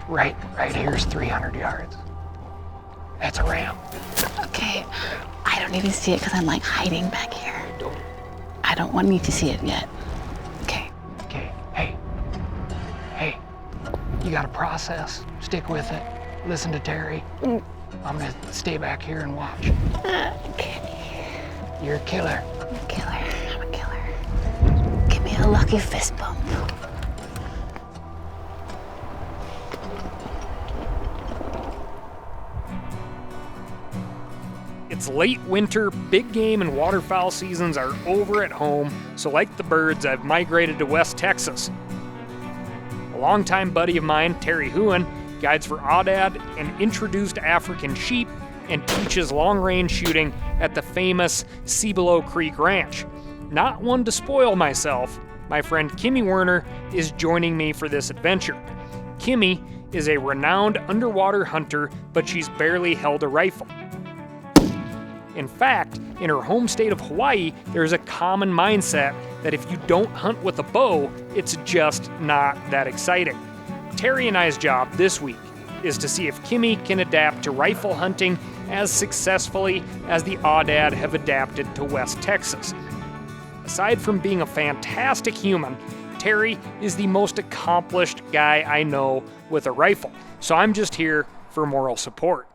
Right here's 300 yards. That's a ramp. Okay, I don't even see it because I'm like hiding back here. I don't want you to see it yet. Okay. Okay, hey, you gotta process, stick with it, listen to Terry. I'm gonna stay back here and watch. Okay. You're a killer. I'm a killer. I'm a killer. Give me a lucky fist bump. It's late winter, big game and waterfowl seasons are over at home, so like the birds, I've migrated to West Texas. A longtime buddy of mine, Terry Houin, guides for Aoudad and introduced African sheep and teaches long-range shooting at the famous Cibolo Creek Ranch. Not one to spoil myself, my friend Kimi Werner is joining me for this adventure. Kimi is a renowned underwater hunter, but she's barely held a rifle. In fact, in her home state of Hawaii, there's a common mindset that if you don't hunt with a bow, it's just not that exciting. Terry and I's job this week is to see if Kimi can adapt to rifle hunting as successfully as the Aoudad have adapted to West Texas. Aside from being a fantastic human, Terry is the most accomplished guy I know with a rifle, so I'm just here for moral support.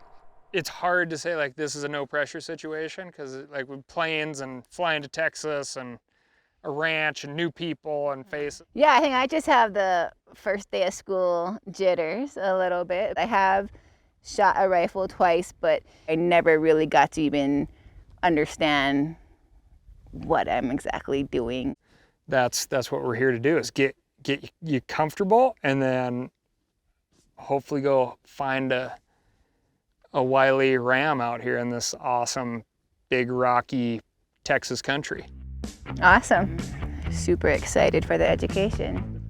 It's hard to say like this is a no pressure situation because like with planes and flying to Texas and a ranch and new people and face. Yeah, I think I just have the first day of school jitters a little bit. I have shot a rifle twice, but I never really got to even understand what I'm exactly doing. That's what we're here to do, is get you comfortable and then hopefully go find a wily ram out here in this awesome, big, rocky Texas country. Awesome. Super excited for the education.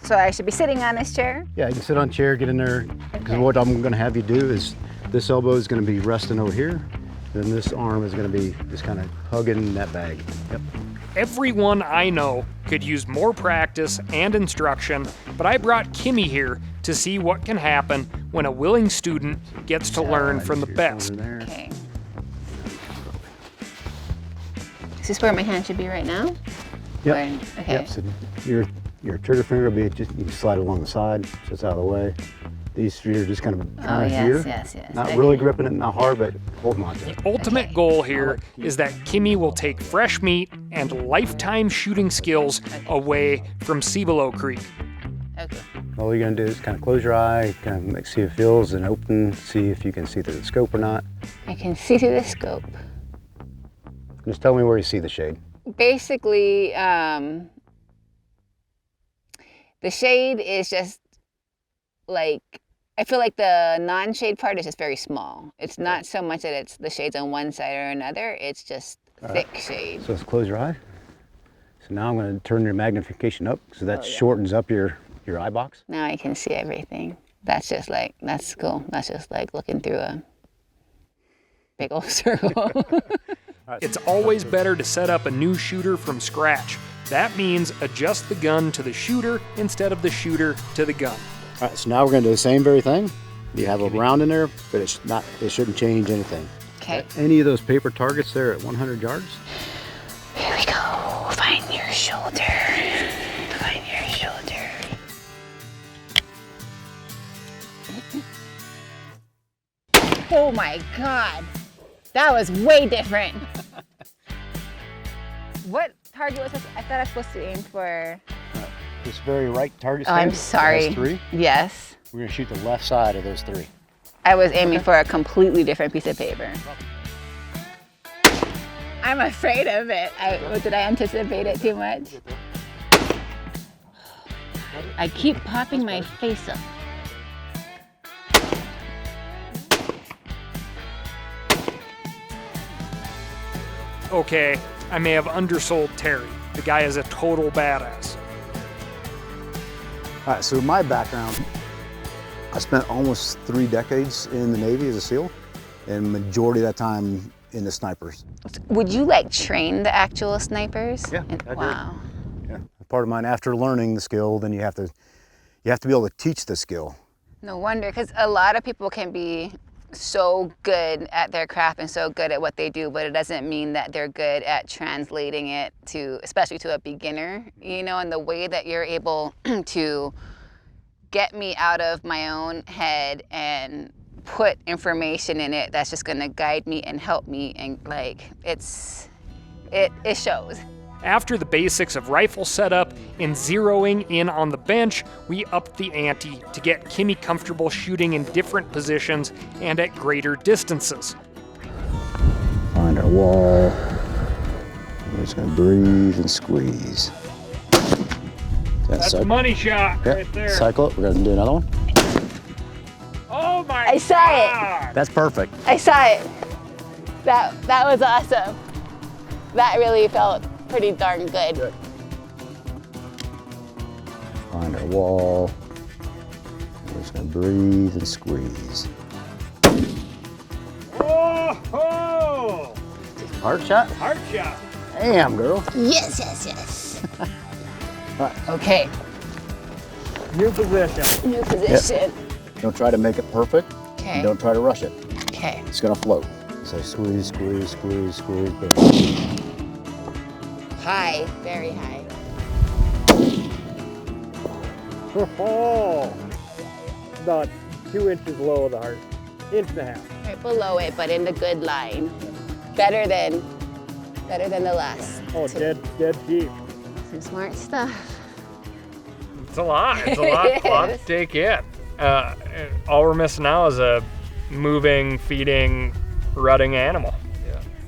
So I should be sitting on this chair? Yeah, you can sit on a chair, get in there. Because what I'm going to have you do is this elbow is going to be resting over here. Then this arm is going to be just kind of hugging that bag. Yep. Everyone I know could use more practice and instruction, but I brought Kimi here to see what can happen when a willing student gets to learn from the best. Okay. Is this where my hand should be right now? Yep. Okay. Yep. So your trigger finger will be just, you can slide along the side, so it's out of the way. These three are just kind of here. Yes. Not really gripping it, not hard, but holding on to it. The ultimate goal here is that Kimi will take fresh meat and lifetime shooting skills away from Cibolo Creek. Okay. All you're going to do is kind of close your eye, kind of see if it feels, and open, see if you can see through the scope or not. I can see through the scope. Just tell me where you see the shade. Basically, the shade is just like, I feel like the non-shade part is just very small. It's not so much that it's the shades on one side or another, it's just thick shade. So let's close your eye. So now I'm going to turn your magnification up, so that shortens up your eye box. Now I can see everything. That's just like, that's cool. That's just like looking through a big old circle. It's always better to set up a new shooter from scratch. That means adjust the gun to the shooter instead of the shooter to the gun. All right, so now we're going to do the same very thing. You have a round in there, but it shouldn't change anything. Okay. Any of those paper targets there at 100 yards? Here we go. Find your shoulder. Find your shoulder. Oh my God. That was way different. What target was this? I thought I was supposed to aim for... This very right target. Oh, I'm sorry. Has 3. Yes. We're going to shoot the left side of those 3. I was aiming for a completely different piece of paper. I'm afraid of it. Did I anticipate it too much? I keep popping my face up. Okay, I may have undersold Terry. The guy is a total badass. All right, so my background, I spent almost 3 decades in the Navy as a SEAL, and majority of that time in the snipers. Would you like train the actual snipers? Yeah, I did. Wow. Yeah, part of mine, after learning the skill, then you have to be able to teach the skill. No wonder, because a lot of people can be so good at their craft and so good at what they do, but it doesn't mean that they're good at translating it to, especially to a beginner, you know, and the way that you're able to get me out of my own head and put information in it that's just gonna guide me and help me, and like, it shows. After the basics of rifle setup and zeroing in on the bench, we upped the ante to get Kimi comfortable shooting in different positions and at greater distances. Find our wall. We're just gonna breathe and squeeze. That's a money shot right there. Cycle it. We're gonna do another one. Oh my I saw God. That's perfect. I saw it. That was awesome. That really felt pretty darn good. Find our wall. We're just gonna breathe and squeeze. Oh! Heart shot? Heart shot. Damn, girl. Yes, yes, yes. Okay, New position. new position. Don't try to make it perfect. Okay. And don't try to rush it. Okay. It's gonna float. So squeeze, squeeze, squeeze, squeeze. Boom. High, very high. Oh! About 2 inches low of the heart. Inch and a half. Right below it, but in the good line. Better than the last. Oh, two. dead deep. Some smart stuff. It's a lot. It's a lot to take in. All we're missing now is a moving, feeding, rutting animal.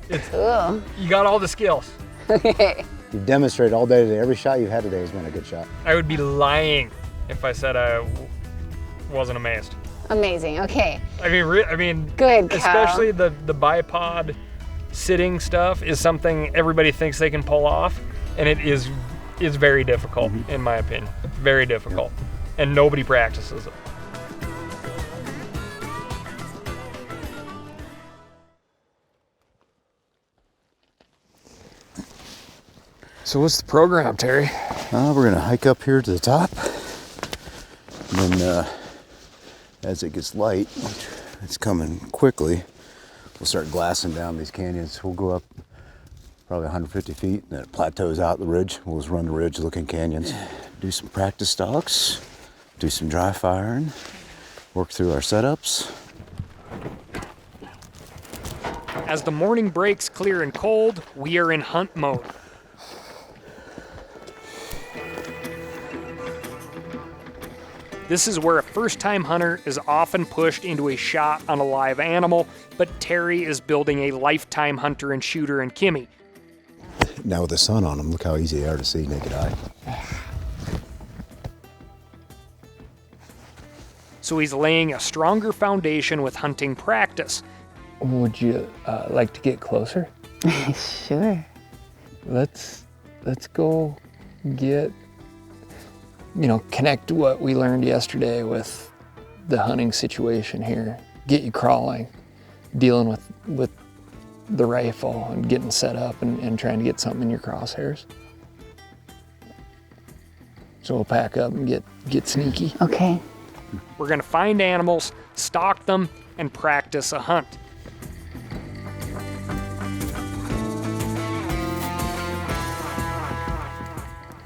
Yeah. Cool. You got all the skills. Okay. You've demonstrated all day today. Every shot you've had today has been a good shot. I would be lying if I said I wasn't amazed. Amazing. Okay. I mean, Good, Cal. especially the bipod sitting stuff is something everybody thinks they can pull off, and it is very difficult, in my opinion. Very difficult, and nobody practices it. So what's the program, Terry? We're gonna hike up here to the top, and then as it gets light, which it's coming quickly, we'll start glassing down these canyons. We'll go up probably 150 feet, and then it plateaus out the ridge. We'll just run the ridge looking canyons. Do some practice stalks, do some dry firing, work through our setups. As the morning breaks clear and cold, we are in hunt mode. This is where a first-time hunter is often pushed into a shot on a live animal, but Terry is building a lifetime hunter and shooter in Kimi. Now with the sun on them, look how easy they are to see naked eye. So he's laying a stronger foundation with hunting practice. Would you like to get closer? Sure. Let's go get, connect what we learned yesterday with the hunting situation here. Get you crawling, dealing with the rifle and getting set up and trying to get something in your crosshairs. So we'll pack up and get sneaky. Okay. We're gonna find animals, stalk them, and practice a hunt.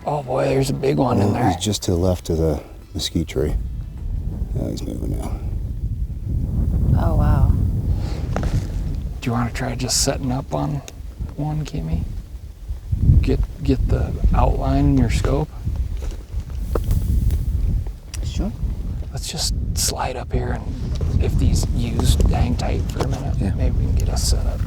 Oh boy, there's a big one in there. He's just to the left of the mesquite tree. Now he's moving now. Oh, wow. Do you want to try just setting up on one, Kimi? Get the outline in your scope. Sure. Let's just slide up here, and if these used, hang tight for a minute. Yeah. Maybe we can get us set up.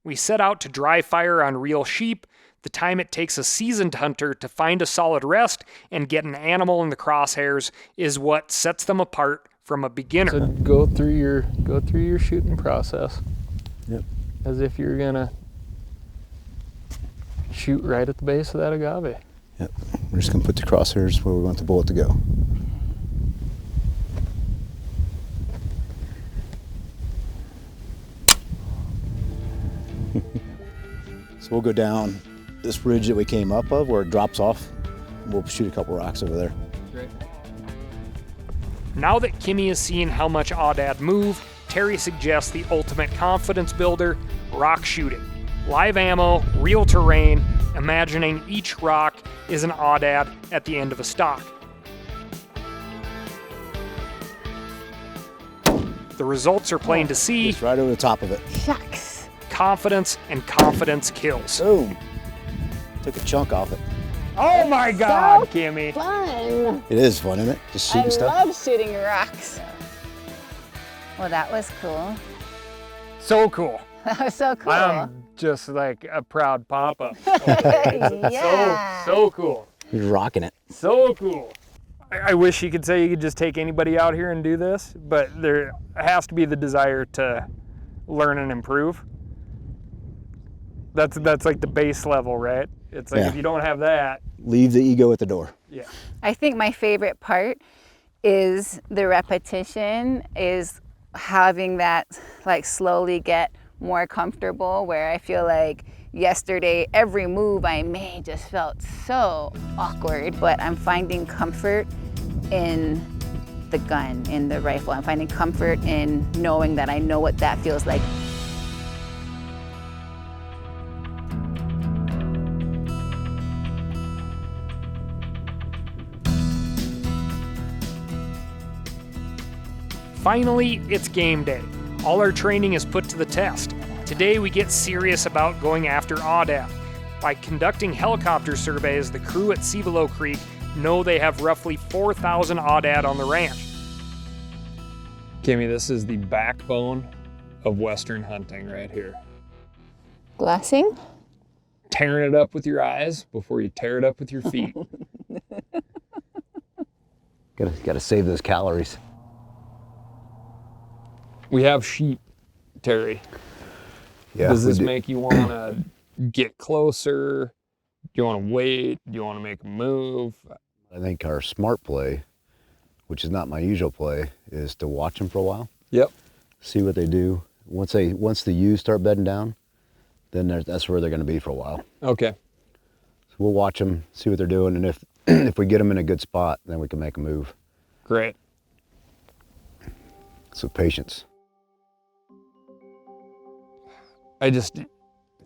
We set out to dry fire on real sheep, the time it takes a seasoned hunter to find a solid rest and get an animal in the crosshairs is what sets them apart from a beginner. So go through your shooting process. Yep. As if you're gonna shoot right at the base of that agave. Yep. We're just gonna put the crosshairs where we want the bullet to go. So we'll go down this ridge that we came up of where it drops off. We'll shoot a couple rocks over there. Great. Now that Kimi has seen how much Aoudad move, Terry suggests the ultimate confidence builder, rock shooting. Live ammo, real terrain, imagining each rock is an Aoudad at the end of a stock. The results are plain to see. Just right over the top of it. Shucks. Confidence and confidence kills. Boom. Took a chunk off it. Oh my God, Kimi. Fun. It is fun, isn't it? Just shooting stuff. I love shooting rocks. Well, that was cool. So cool. That was so cool. I'm just like a proud papa. Yeah. So cool. You're rocking it. So cool. I wish you could say you could just take anybody out here and do this, but there has to be the desire to learn and improve. That's like the base level, right? It's like if you don't have that. Leave the ego at the door. Yeah. I think my favorite part is the repetition, is having that like slowly get more comfortable, where I feel like yesterday every move I made just felt so awkward, but I'm finding comfort in the gun, in the rifle. I'm finding comfort in knowing that I know what that feels like. Finally, it's game day. All our training is put to the test. Today we get serious about going after Aoudad. By conducting helicopter surveys, the crew at Civolo Creek know they have roughly 4,000 Aoudad on the ranch. Kimi, this is the backbone of Western hunting right here. Glassing? Tearing it up with your eyes before you tear it up with your feet. Gotta save those calories. We have sheep, Terry. Yeah. Does this make you want to get closer? Do you want to wait? Do you want to make a move? I think our smart play, which is not my usual play, is to watch them for a while. Yep. See what they do. Once the ewes start bedding down, then that's where they're going to be for a while. Okay. So we'll watch them, see what they're doing, and if we get them in a good spot, then we can make a move. Great. So patience. I just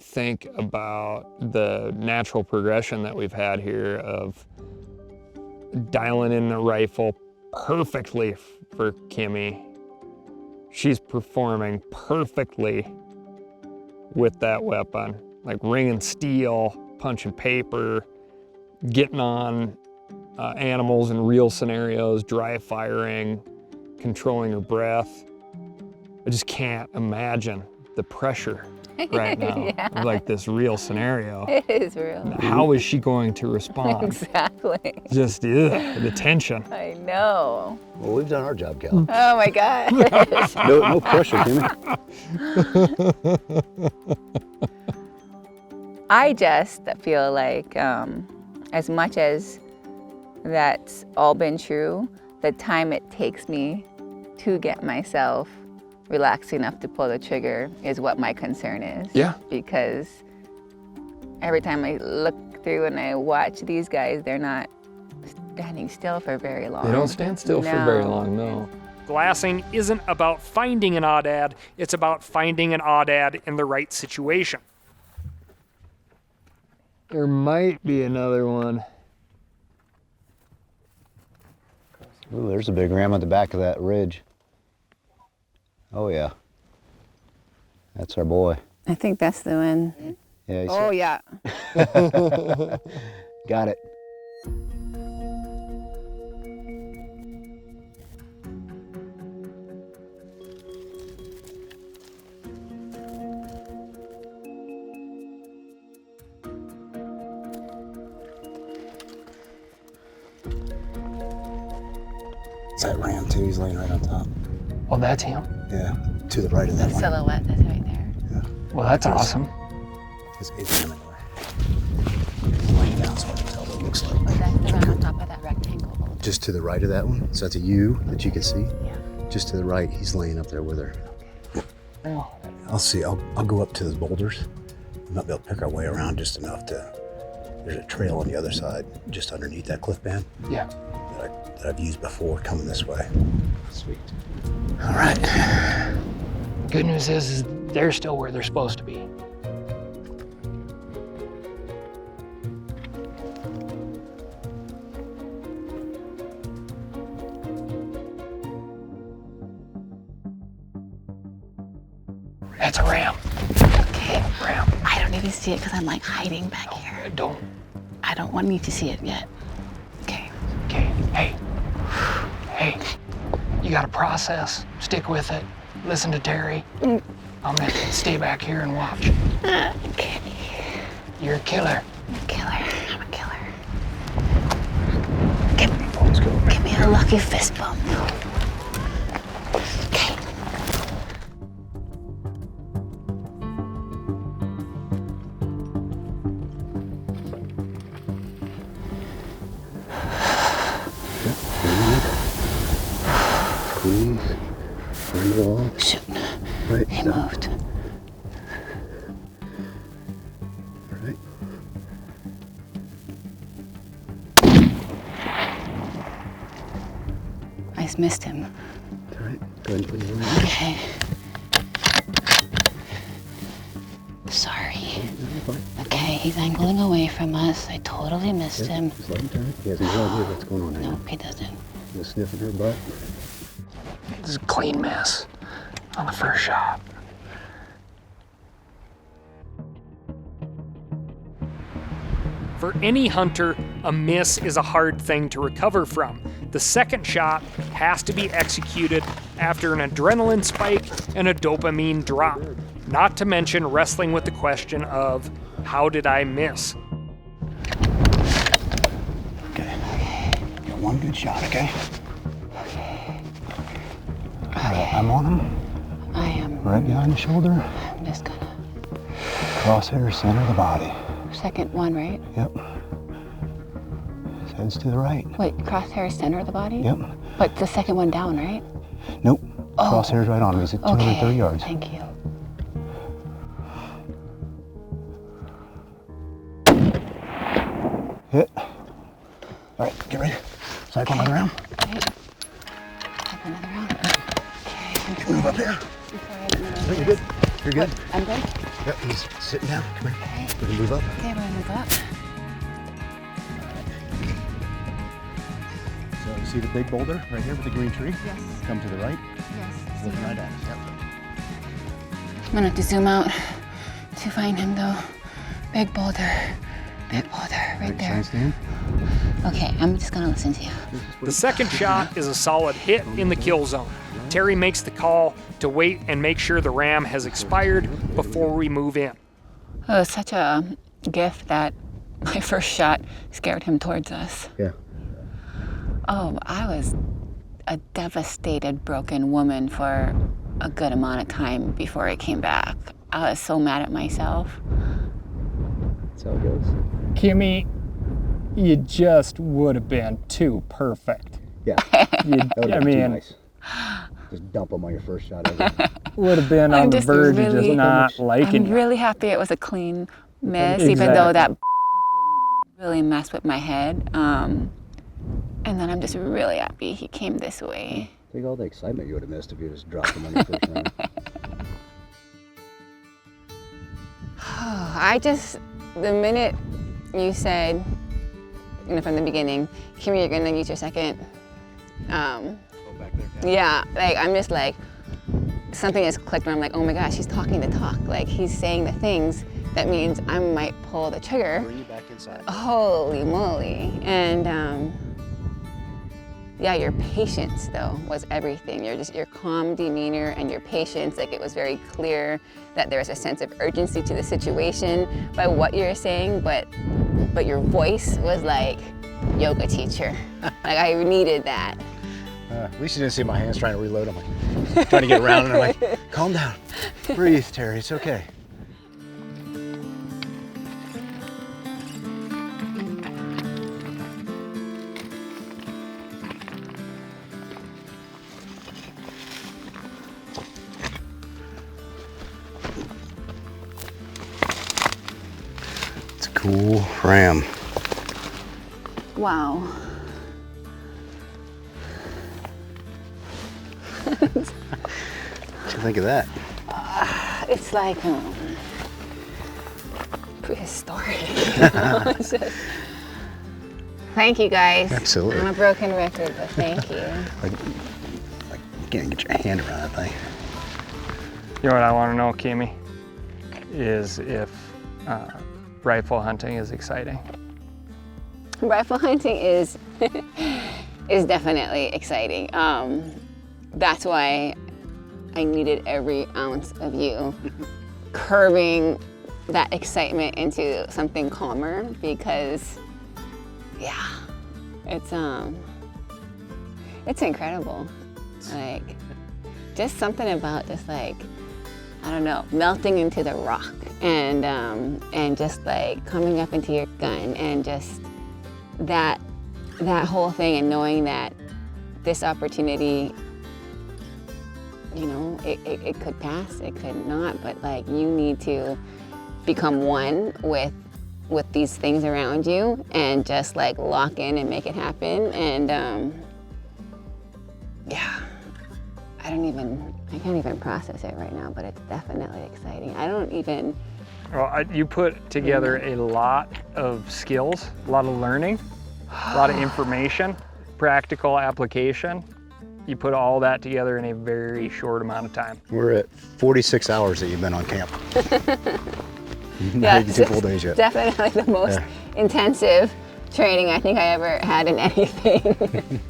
think about the natural progression that we've had here of dialing in the rifle perfectly for Kimi. She's performing perfectly with that weapon, like ringing steel, punching paper, getting on animals in real scenarios, dry firing, controlling her breath. I just can't imagine the pressure right now, Yeah. of like this real scenario. It is real. How is she going to respond? Exactly. Just the tension. I know. Well, we've done our job, Cal. Oh my God. No pressure, Kimi. I just feel like as much as that's all been true, the time it takes me to get myself relaxed enough to pull the trigger is what my concern is. Yeah. Because every time I look through and I watch these guys, they're not standing still for very long. They don't stand still for very long, no. Glassing isn't about finding an Aoudad, it's about finding an Aoudad in the right situation. There might be another one. Ooh, there's a big ram at the back of that ridge. Oh yeah. That's our boy. I think that's the one. Yeah. Oh yeah. Got it. It's that ram too. He's laying right on top. Oh, that's him? Yeah, to the right of that one. Silhouette, that's right there. Yeah. Well, that's awesome. It's him anyway. He's laying down, so I can tell what it looks like. Oh, that's the one on top of that rectangle. Just to the right of that one. So that's a U that you can see. Yeah. Just to the right, he's laying up there with her. Oh. I'll see. I'll go up to the boulders We might be able to pick our way around just enough to, there's a trail on the other side, just underneath that cliff band. Yeah. That I've used before coming this way. Sweet. All right. Good news is they're still where they're supposed to be. That's a ram. Okay. Ram. I don't even see it because I'm like hiding back here. Don't. I don't want need to see it yet. Okay. Okay. Hey. Hey. You gotta process. Stick with it. Listen to Terry. I'm gonna stay back here and watch. Okay. You're a killer. I'm a killer. I'm a killer. Let's go. Give me a lucky fist bump. Okay. Squeeze. Turn the wall. Shoot. Right. He stop. moved. All right. I just missed him. All right. Go ahead and put your hand. Okay. Sorry. You're fine. Okay, he's angling away from us. I totally missed him. Just let him turn. He has no idea what's going on here. Nope, he doesn't. Just sniffing her butt. This is a clean mess on the first shot. For any hunter, a miss is a hard thing to recover from. The second shot has to be executed after an adrenaline spike and a dopamine drop, not to mention wrestling with the question of, how did I miss? Okay. Got one good shot, okay? All right, I'm on him. I am. Right behind the shoulder. I'm just gonna. Crosshair center of the body. Second one, right? Yep. His head's to the right. Wait, crosshair center of the body? Yep. But the second one down, right? Nope. Oh. Crosshair's right on him. He's at 230 Okay. yards. Thank you. Hit. All right, get ready. Cycle another round. Okay. Have another round. Okay. Move up here. Before I have another No, you're good. You're good. I'm good? Yep, he's sitting down. Come here. Okay. We can move up. Okay, we're gonna move up. So you see the big boulder right here with the green tree? Yes. Come to the right. Yes. Looking right at us. Yep. I'm gonna have to zoom out to find him though. Big boulder. Big boulder right there. Stand. Okay, I'm just gonna listen to you. The second shot is a solid hit in the kill zone. Terry makes the call to wait and make sure the ram has expired before we move in. It was such a gift that my first shot scared him towards us. Yeah. Oh, I was a devastated, broken woman for a good amount of time before I came back. I was so mad at myself. That's how it goes. Kimmy, you just would have been too perfect. Yeah. You, I mean, Just dump them on your first shot ever. would have been on the verge of just not liking I'm you. really happy it was a clean miss, even though that really messed with my head. And then I'm just really happy he came this way. Think all the excitement you would have missed if you just dropped them on your first round. The minute you said, from the beginning, Kimmy, you're gonna use your second. Go back there. Yeah, like I'm just like, something has clicked where I'm like, oh my gosh, he's talking the talk. Like he's saying the things that means I might pull the trigger. Bring you back inside. Holy moly. And yeah, your patience though was everything. Your calm demeanor and your patience, like it was very clear that there was a sense of urgency to the situation by what you're saying, but your voice was like yoga teacher. Like I needed that. At least you didn't see my hands trying to reload. I'm like, trying to get around and I'm like, calm down. Breathe, Terry, it's okay. cool ram. Wow. What you think of that? It's like prehistoric. It's just... Thank you guys. Absolutely. I'm a broken record, but thank you. Like you can't get your hand around that thing. You know what I want to know, Kimi, is if rifle hunting is exciting. Rifle hunting is definitely exciting. That's why I needed every ounce of you curving that excitement into something calmer, because yeah, it's incredible. Like, just something about just like, I don't know, melting into the rock and just like coming up into your gun and just that whole thing, and knowing that this opportunity, you know, it could pass, it could not, but like you need to become one with these things around you and just like lock in and make it happen. And yeah, I can't even process it right now, but it's definitely exciting. Well, you put together a lot of skills, a lot of learning, a lot of information, practical application. You put all that together in a very short amount of time. We're at 46 hours that you've been on camp. Yeah, Not even 2 full days yet. Definitely the most intensive training I think I ever had in anything.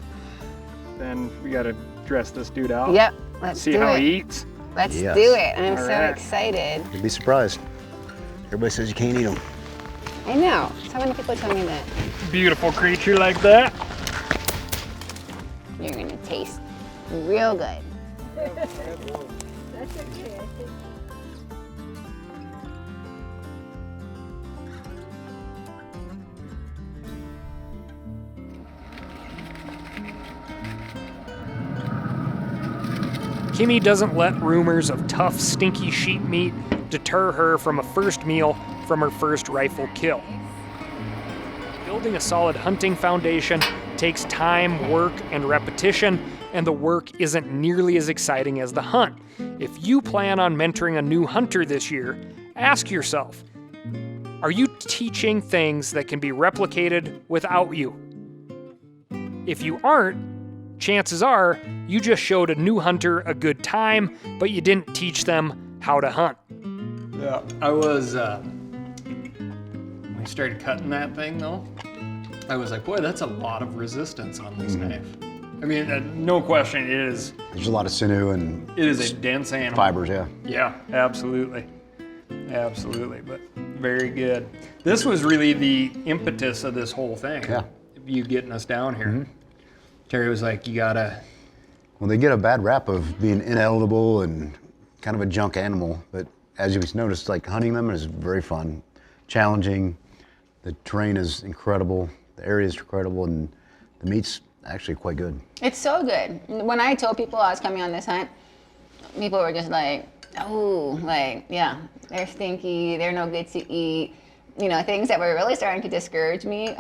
Then we got to dress this dude out. Yep, let's See do how it. he eats. Let's Yes. do it. I'm All so right. excited. You'd be surprised. Everybody says you can't eat them. I know. So many people tell me that. Beautiful creature like that. You're gonna taste real good. Kimi doesn't let rumors of tough, stinky sheep meat deter her from a first meal from her first rifle kill. Building a solid hunting foundation takes time, work, and repetition, and the work isn't nearly as exciting as the hunt. If you plan on mentoring a new hunter this year, ask yourself, are you teaching things that can be replicated without you? If you aren't, chances are you just showed a new hunter a good time, but you didn't teach them how to hunt. Yeah, I was, when we started cutting that thing though, I was like, boy, that's a lot of resistance on this knife. I mean, no question, There's a lot of sinew and it is a dense animal. fibers, yeah. Yeah, absolutely. Absolutely, but very good. This was really the impetus of this whole thing. Yeah. You getting us down here. Terry was like, you gotta. Well, they get a bad rap of being inedible and kind of a junk animal, but as you've noticed, like hunting them is very fun, challenging. The terrain is incredible, the area is incredible, and the meat's actually quite good. It's so good. When I told people I was coming on this hunt, people were just like, oh, like, yeah, they're stinky, they're no good to eat. You know, things that were really starting to discourage me.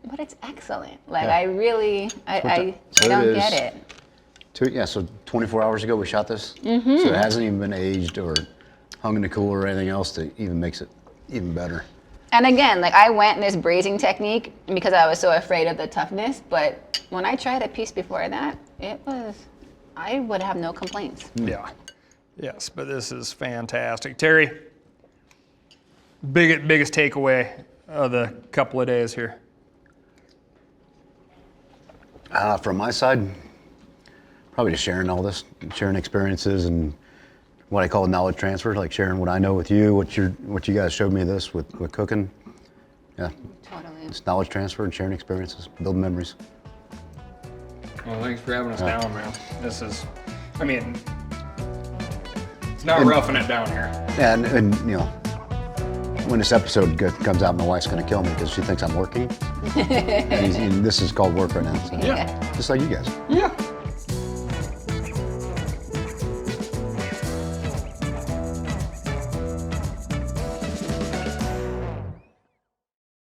But it's excellent. Like, Yeah. I really, I So don't it get is- it. So 24 hours ago we shot this, so it hasn't even been aged or hung in the cooler or anything else that even makes it even better. And again, like I went in this braising technique because I was so afraid of the toughness, but when I tried a piece before that, I would have no complaints. Yeah. Yes, but this is fantastic. Terry, biggest takeaway of the couple of days here. From my side, probably just sharing all this, sharing experiences and what I call knowledge transfer, like sharing what I know with you, what you guys showed me this with cooking. Yeah, Totally. it's knowledge transfer and sharing experiences, building memories. Well, thanks for having us down, man. This is, I mean, it's not roughing it down here. And you know, when this episode comes out, my wife's gonna kill me because she thinks I'm working. And this is called work right now. So. Yeah. Just like you guys. Yeah.